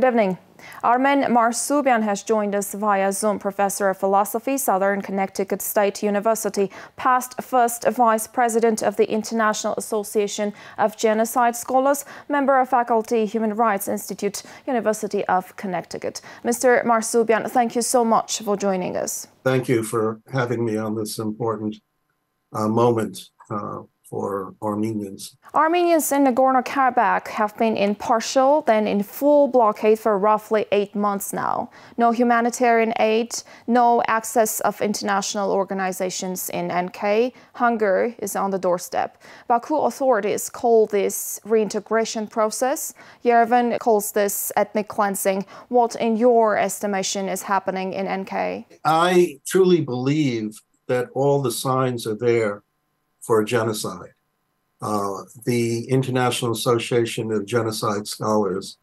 Good evening. Armén Marsubian has joined us via Zoom, professor of philosophy, Southern Connecticut State University, past first vice president of the International Association of Genocide Scholars, member of faculty, Human Rights Institute, University of Connecticut. Mr. Marsubian, thank you so much for joining us. Thank you for having me on this important moment for Armenians. Armenians in Nagorno-Karabakh have been in partial, then in full blockade for roughly 8 months now. No humanitarian aid, no access of international organizations in NK. Hunger is on the doorstep. Baku authorities call this reintegration process. Yerevan calls this ethnic cleansing. What, in your estimation, is happening in NK? I truly believe that all the signs are there for genocide. The International Association of Genocide Scholars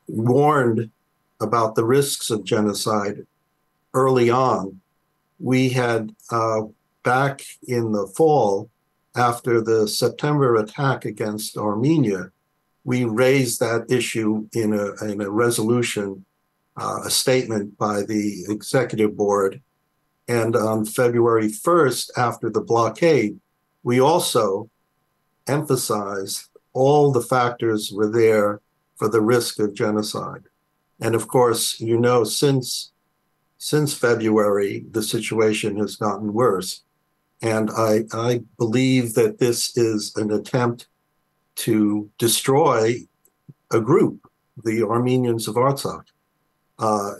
warned about the risks of genocide early on. We had, back in the fall, after the September attack against Armenia, we raised that issue in a resolution, a statement by the executive board. And on February 1st, after the blockade, we also emphasized all the factors were there for the risk of genocide. And of course, you know, since February, the situation has gotten worse. And I believe that this is an attempt to destroy a group, the Armenians of Artsakh.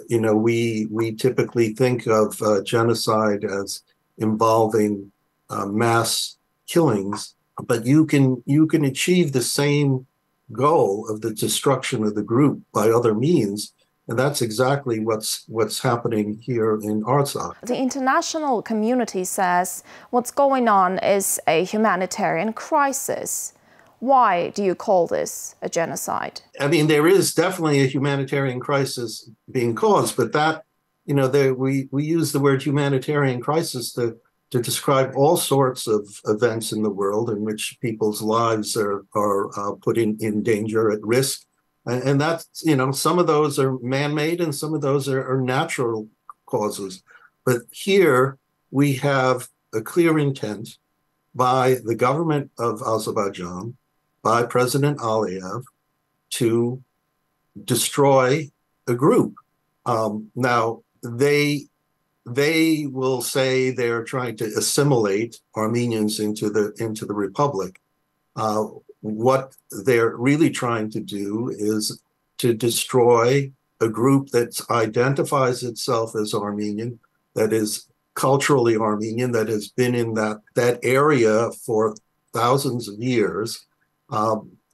You know, we typically think of genocide as involving mass killings, but you can achieve the same goal of the destruction of the group by other means, and that's exactly what's happening here in Artsakh. The international community says what's going on is a humanitarian crisis. Why do you call this a genocide? I mean, there is definitely a humanitarian crisis being caused, but that, you know, we use the word humanitarian crisis to describe all sorts of events in the world in which people's lives are put in danger, at risk. And that's, you know, some of those are man-made and some of those are natural causes. But here we have a clear intent by the government of Azerbaijan, by President Aliyev, to destroy a group. Now, they will say they're trying to assimilate Armenians into the republic. What they're really trying to do is to destroy a group that identifies itself as Armenian, that is culturally Armenian, that has been in that area for thousands of years.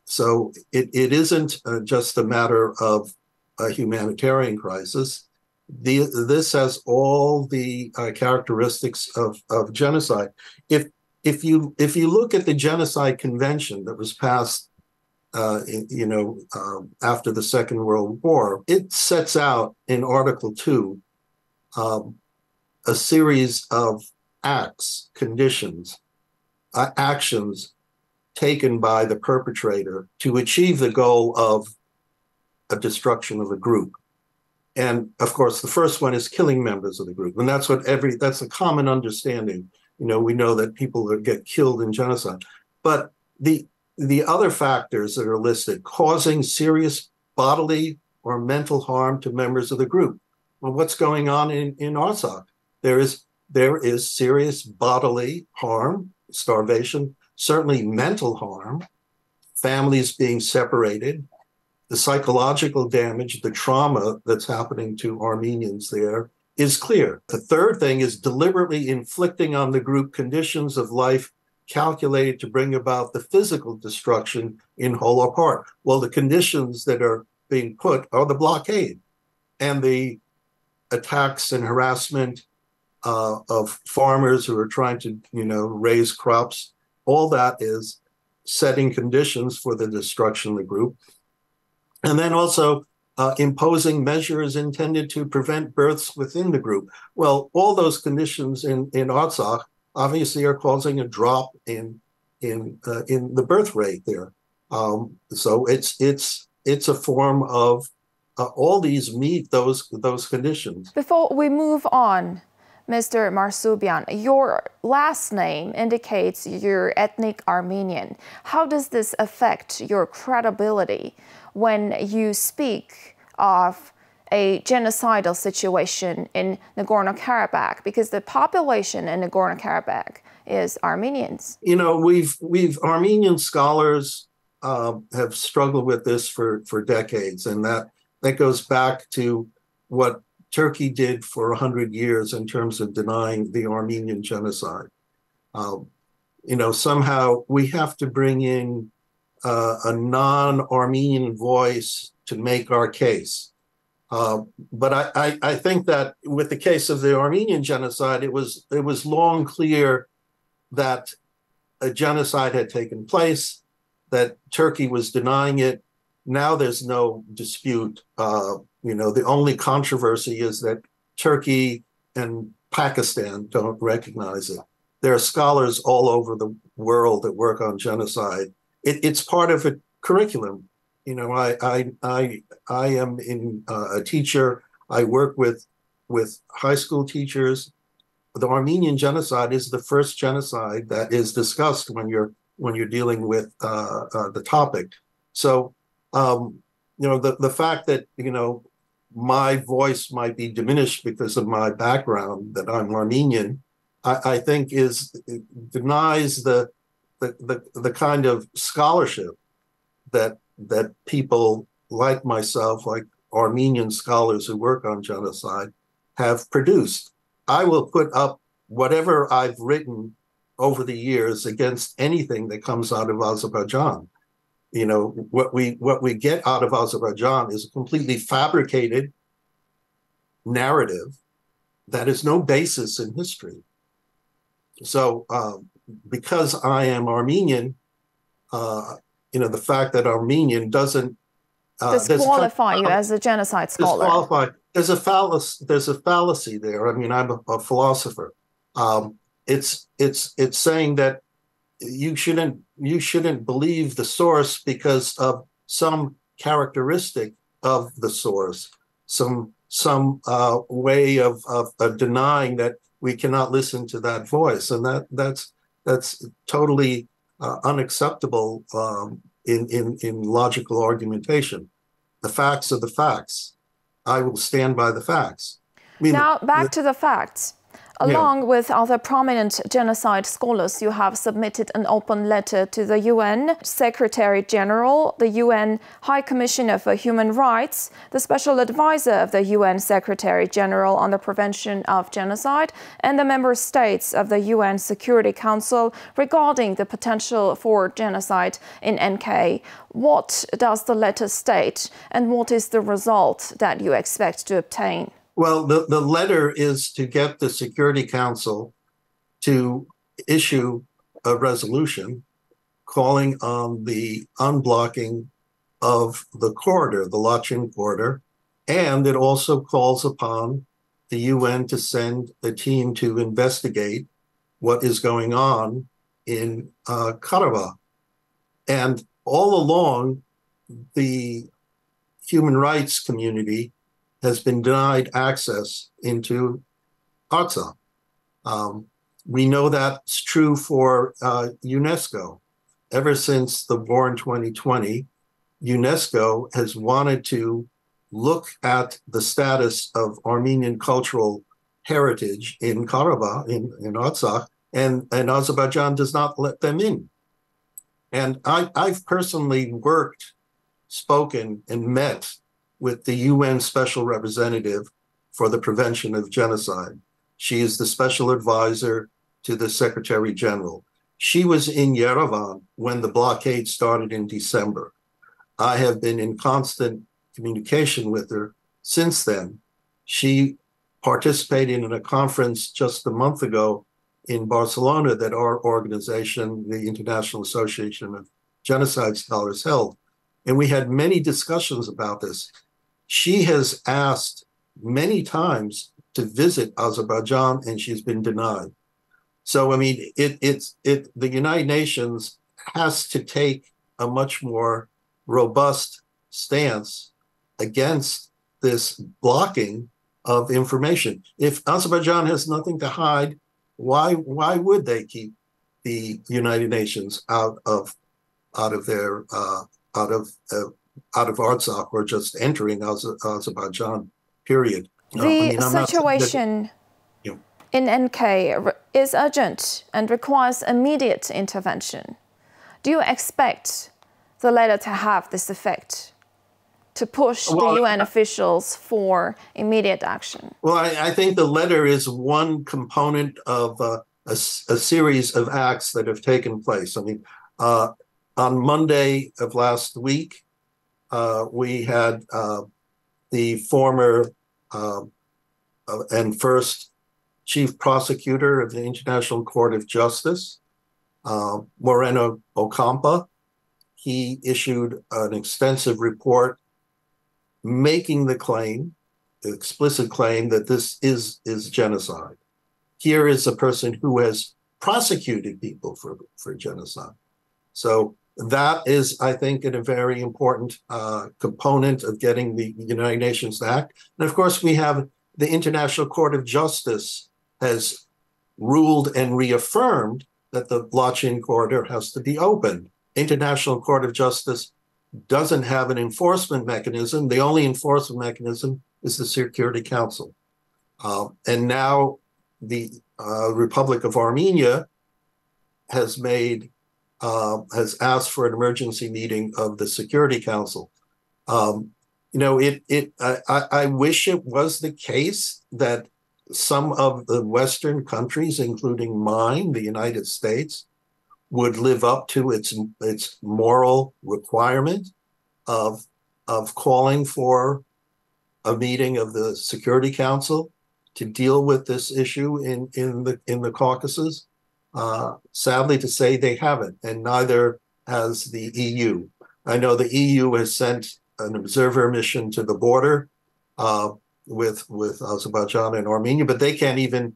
So it isn't just a matter of a humanitarian crisis. This has all the characteristics of genocide. If you look at the Genocide Convention that was passed, after the Second World War, it sets out in Article 2 a series of acts, conditions, actions taken by the perpetrator to achieve the goal of a destruction of a group. And of course, the first one is killing members of the group. And that's that's a common understanding. You know, we know that people get killed in genocide. But the other factors that are listed, causing serious bodily or mental harm to members of the group. Well, what's going on in Artsakh? There is serious bodily harm, starvation, certainly mental harm, families being separated, the psychological damage, the trauma that's happening to Armenians there is clear. The third thing is deliberately inflicting on the group conditions of life calculated to bring about the physical destruction in whole or part. Well, the conditions that are being put are the blockade and the attacks and harassment of farmers who are trying to, raise crops. All that is setting conditions for the destruction of the group. And then also imposing measures intended to prevent births within the group. Well, all those conditions in Artsakh obviously are causing a drop in the birth rate there. So it's a form of all these meet those conditions. Before we move on, Mr. Marsubyan, your last name indicates you're ethnic Armenian. How does this affect your credibility when you speak of a genocidal situation in Nagorno-Karabakh? Because the population in Nagorno-Karabakh is Armenians. You know, we've Armenian scholars have struggled with this for decades, and that goes back to what Turkey did for 100 years in terms of denying the Armenian genocide. You know, somehow we have to bring in a non-Armenian voice to make our case. But I think that with the case of the Armenian genocide, it was long clear that a genocide had taken place, that Turkey was denying it. Now there's no dispute. You know, the only controversy is that Turkey and Pakistan don't recognize it. There are scholars all over the world that work on genocide. It's part of a curriculum. You know, I am a teacher. I work with high school teachers. The Armenian genocide is the first genocide that is discussed when you're dealing with the topic. So, you know, the fact that, you know, my voice might be diminished because of my background, that I'm Armenian, I think denies the kind of scholarship that people like myself, like Armenian scholars who work on genocide, have produced. I will put up whatever I've written over the years against anything that comes out of Azerbaijan. You know, what we get out of Azerbaijan is a completely fabricated narrative that has no basis in history. So because I am Armenian, you know, the fact that Armenian doesn't disqualify you as a genocide scholar. There's a fallacy there. I mean, I'm a philosopher. It's saying that you shouldn't believe the source because of some characteristic of the source, some way of denying that we cannot listen to that voice, and that's totally unacceptable in logical argumentation. The facts are the facts. I will stand by the facts. I mean, now back to the facts. Along with other prominent genocide scholars, you have submitted an open letter to the UN Secretary General, the UN High Commissioner for Human Rights, the Special Advisor of the UN Secretary General on the Prevention of Genocide, and the member states of the UN Security Council regarding the potential for genocide in NK. What does the letter state, and what is the result that you expect to obtain? Well, the letter is to get the Security Council to issue a resolution calling on the unblocking of the corridor, the Lachin corridor, and it also calls upon the UN to send a team to investigate what is going on in Karabakh. And all along, the human rights community has been denied access into Artsakh. We know that's true for UNESCO. Ever since the war in 2020, UNESCO has wanted to look at the status of Armenian cultural heritage in Karabakh, in Artsakh, and Azerbaijan does not let them in. And I've personally worked, spoken, and met with the UN Special Representative for the Prevention of Genocide. She is the special advisor to the Secretary General. She was in Yerevan when the blockade started in December. I have been in constant communication with her since then. She participated in a conference just a month ago in Barcelona that our organization, the International Association of Genocide Scholars, held. And we had many discussions about this. She has asked many times to visit Azerbaijan, and she's been denied. So, I mean, the United Nations has to take a much more robust stance against this blocking of information. If Azerbaijan has nothing to hide, why would they keep the United Nations out of Artsakh, or just entering Azerbaijan? Period. The situation in NK is urgent and requires immediate intervention. Do you expect the letter to have this effect, to push the UN officials for immediate action? Well, I think the letter is one component of a series of acts that have taken place. I mean, on Monday of last week, we had the former and first chief prosecutor of the International Court of Justice, Moreno Ocampo. He issued an extensive report making the claim, the explicit claim, that this is genocide. Here is a person who has prosecuted people for genocide. So that is, I think, a very important component of getting the United Nations to act. And of course, we have the International Court of Justice has ruled and reaffirmed that the Lachin corridor has to be opened. International Court of Justice doesn't have an enforcement mechanism. The only enforcement mechanism is the Security Council. And now the Republic of Armenia has asked for an emergency meeting of the Security Council. I wish it was the case that some of the Western countries, including mine, the United States, would live up to its moral requirement of calling for a meeting of the Security Council to deal with this issue in the Caucasus. Sadly to say, they haven't, and neither has the EU. I know the EU has sent an observer mission to the border with Azerbaijan and Armenia, but they can't even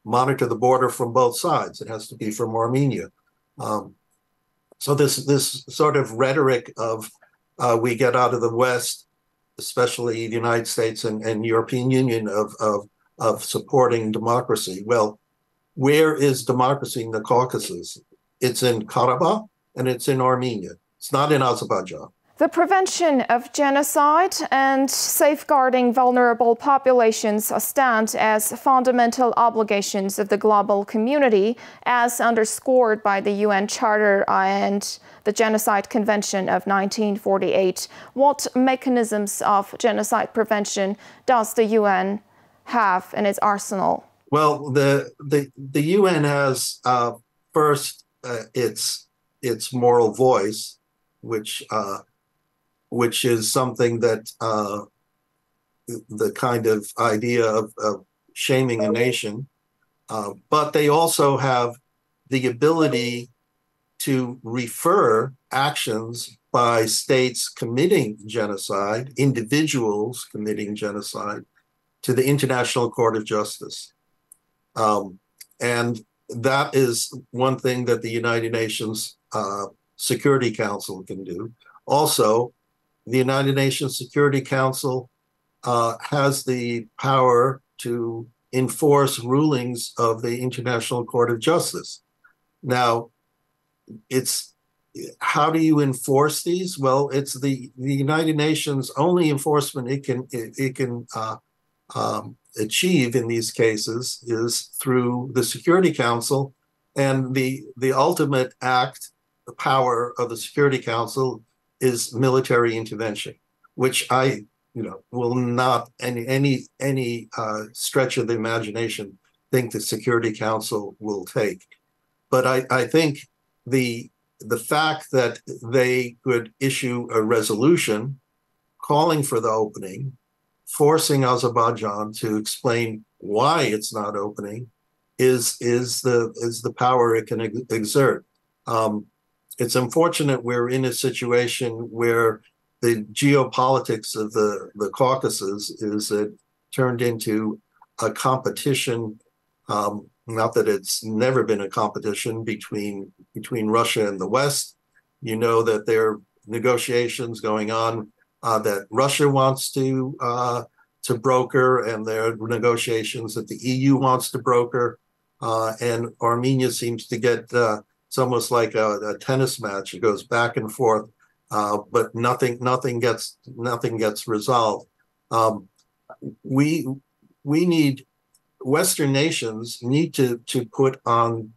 monitor the border from both sides. It has to be from Armenia. So this sort of rhetoric of we get out of the West, especially the United States and European Union, of supporting democracy. Well, where is democracy in the Caucasus? It's in Karabakh and it's in Armenia. It's not in Azerbaijan. The prevention of genocide and safeguarding vulnerable populations stand as fundamental obligations of the global community, as underscored by the UN Charter and the Genocide Convention of 1948. What mechanisms of genocide prevention does the UN have in its arsenal? Well, the UN has first its moral voice, which is something that the kind of idea of shaming a nation, but they also have the ability to refer actions by states committing genocide, individuals committing genocide, to the International Court of Justice. And that is one thing that the United Nations Security Council can do. Also, the United Nations Security Council has the power to enforce rulings of the International Court of Justice. Now, how do you enforce these? Well, it's the United Nations' only enforcement it can achieve in these cases is through the Security Council, and the ultimate act, the power of the Security Council, is military intervention, which I will not any stretch of the imagination think the Security Council will take. But I think the fact that they could issue a resolution calling for the opening, forcing Azerbaijan to explain why it's not opening, is the power it can exert. It's unfortunate we're in a situation where the geopolitics of the Caucasus is turned into a competition. Not that it's never been a competition between Russia and the West. You know that there are negotiations going on that Russia wants to broker, and there are negotiations that the EU wants to broker, and Armenia seems to get it's almost like a tennis match. It goes back and forth, but nothing gets resolved. We need Western nations need to put on,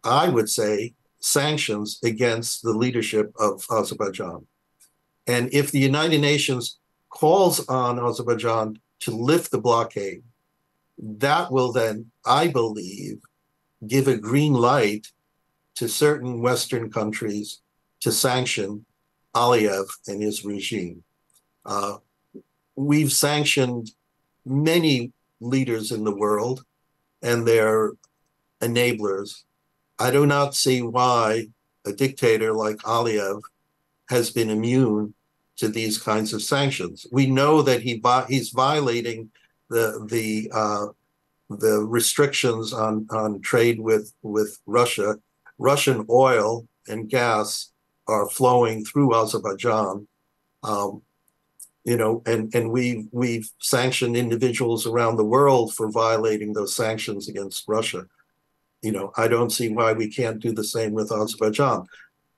I would say, sanctions against the leadership of Azerbaijan. And if the United Nations calls on Azerbaijan to lift the blockade, that will then, I believe, give a green light to certain Western countries to sanction Aliyev and his regime. We've sanctioned many leaders in the world and their enablers. I do not see why a dictator like Aliyev has been immune to these kinds of sanctions. We know that he's violating the restrictions on trade with Russia. Russian oil and gas are flowing through Azerbaijan. And we've sanctioned individuals around the world for violating those sanctions against Russia. I don't see why we can't do the same with Azerbaijan.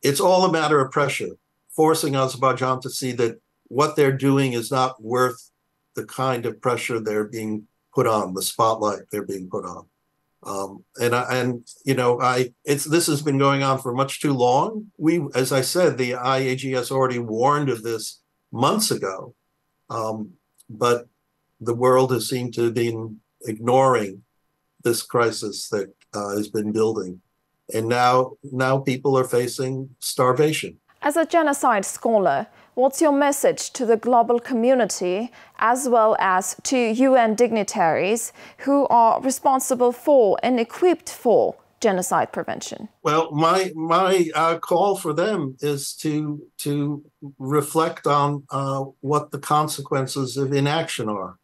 It's all a matter of pressure, forcing Azerbaijan to see that what they're doing is not worth the kind of pressure they're being put on, the spotlight they're being put on. This has been going on for much too long. As I said, the IAGS already warned of this months ago, but the world has seemed to have been ignoring this crisis that has been building. And now people are facing starvation. As a genocide scholar, what's your message to the global community as well as to UN dignitaries who are responsible for and equipped for genocide prevention? Well, my call for them is to reflect on what the consequences of inaction are.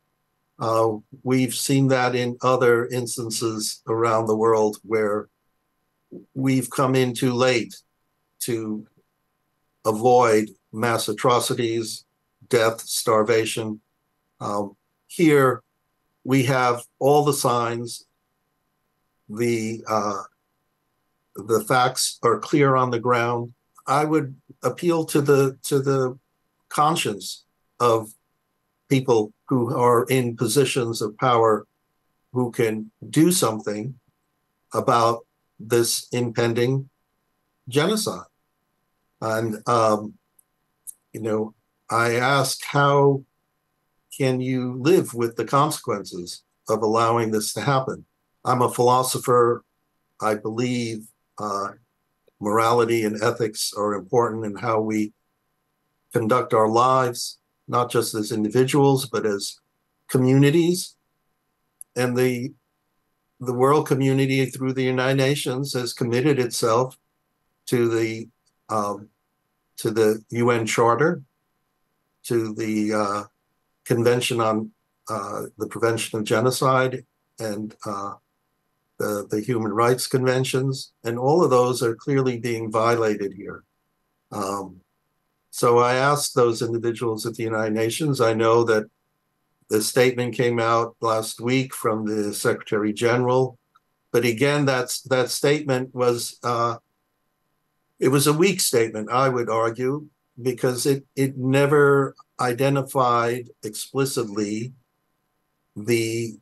We've seen that in other instances around the world where we've come in too late to avoid mass atrocities, death, starvation. Here we have all the signs. The facts are clear on the ground. I would appeal to the conscience of people who are in positions of power who can do something about this impending genocide. And, I ask, how can you live with the consequences of allowing this to happen? I'm a philosopher. I believe morality and ethics are important in how we conduct our lives, not just as individuals, but as communities. And the world community through the United Nations has committed itself to the UN Charter, to the Convention on the Prevention of Genocide, and the Human Rights Conventions, and all of those are clearly being violated here. So I asked those individuals at the United Nations. I know that the statement came out last week from the Secretary General, but again, that statement was it was a weak statement, I would argue, because it never identified explicitly the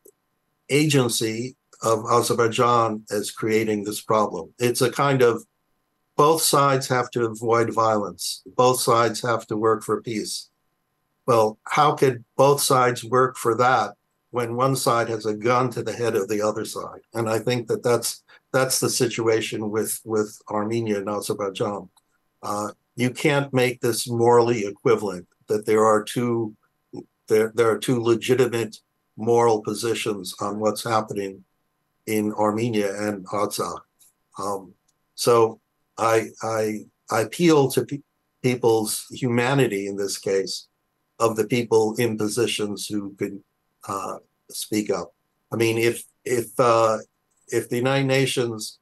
agency of Azerbaijan as creating this problem. It's a kind of, both sides have to avoid violence. Both sides have to work for peace. Well, how could both sides work for that when one side has a gun to the head of the other side? And I think that's the situation with Armenia and Azerbaijan. You can't make this morally equivalent, that there are two legitimate moral positions on what's happening in Armenia and Artsakh. So I appeal to people's humanity in this case, of the people in positions who could speak up. I mean, if the United Nations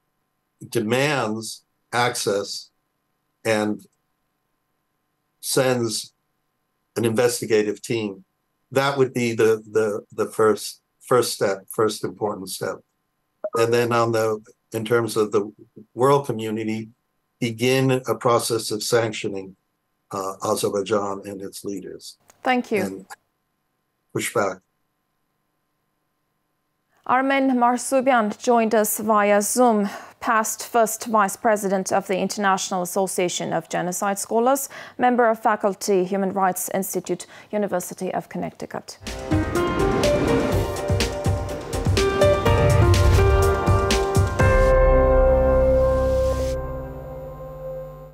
demands access and sends an investigative team. That would be the first step, first important step. And then in terms of the world community, begin a process of sanctioning Azerbaijan and its leaders. Thank you. And push back. Armեն Մարսուբյան joined us via Zoom, past first vice president of the International Association of Genocide Scholars, member of faculty, Human Rights Institute, University of Connecticut.